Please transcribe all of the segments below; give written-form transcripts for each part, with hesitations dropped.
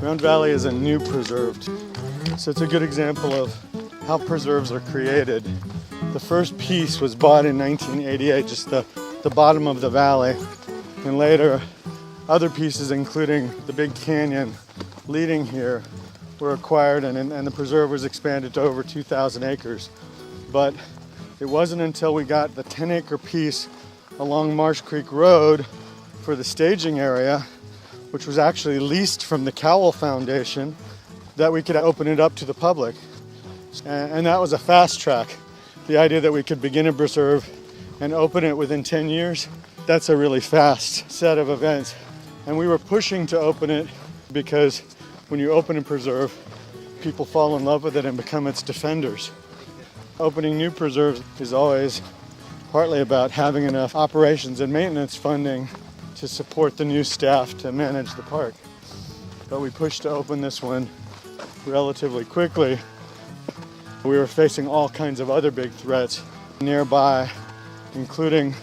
Round Valley is a new preserve, so it's a good example of how preserves are created. The first piece was bought in 1988, just the bottom of the valley, and later other pieces, including the big canyon leading here, were acquired, and the preserve was expanded to over 2,000 acres. But it wasn't until we got the 10-acre piece along Marsh Creek Road for the staging area, which was actually leased from the Cowell Foundation, that we could open it up to the public. And that was a fast track. The idea that we could begin a preserve and open it within 10 years, that's a really fast set of events. And we were pushing to open it because when you open a preserve, people fall in love with it and become its defenders. Opening new preserves is always partly about having enough operations and maintenance funding to support the new staff to manage the park. But we pushed to open this one relatively quickly. We were facing all kinds of other big threats nearby, including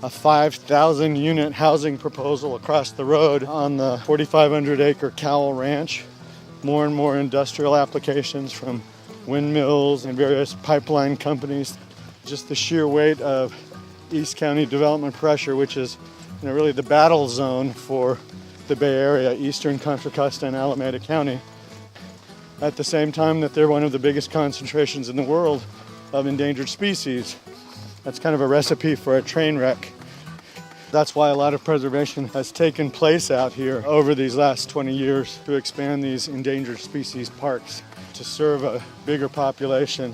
a 5,000 unit housing proposal across the road on the 4,500 acre Cowell Ranch. More and more industrial applications from windmills and various pipeline companies. Just the sheer weight of East County development pressure, which is really the battle zone for the Bay Area, Eastern Contra Costa and Alameda County. At the same time that they're one of the biggest concentrations in the world of endangered species. That's kind of a recipe for a train wreck. That's why a lot of preservation has taken place out here over these last 20 years to expand these endangered species parks to serve a bigger population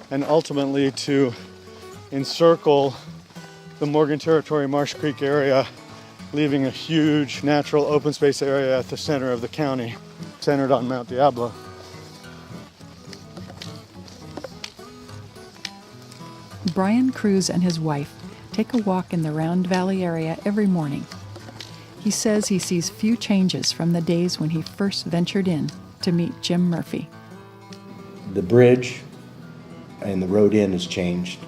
and ultimately to encircle the Morgan Territory Marsh Creek area, leaving a huge natural open space area at the center of the county, centered on Mount Diablo. Brian Kruse and his wife take a walk in the Round Valley area every morning. He says he sees few changes from the days when he first ventured in to meet Jim Murphy. The bridge and the road in has changed.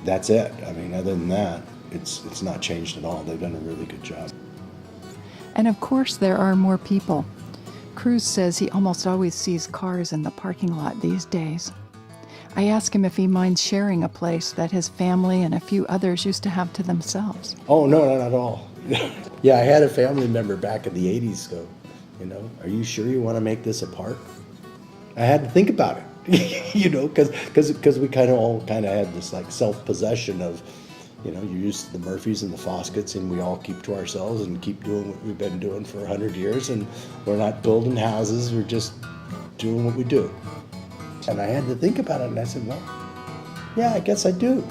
That's it. I mean, other than that, it's not changed at all. They've done a really good job. And of course there are more people. Kruse says he almost always sees cars in the parking lot these days. I ask him if he minds sharing a place that his family and a few others used to have to themselves. Oh, no, not at all. Yeah, I had a family member back in the 80s go, are you sure you want to make this a park? I had to think about it, because we all had this like self-possession of, you're used to the Murphys and the Foskett's, and we all keep to ourselves and keep doing what we've been doing for 100 years, and we're not building houses, we're just doing what we do. And I had to think about it, and I said, well, yeah, I guess I do.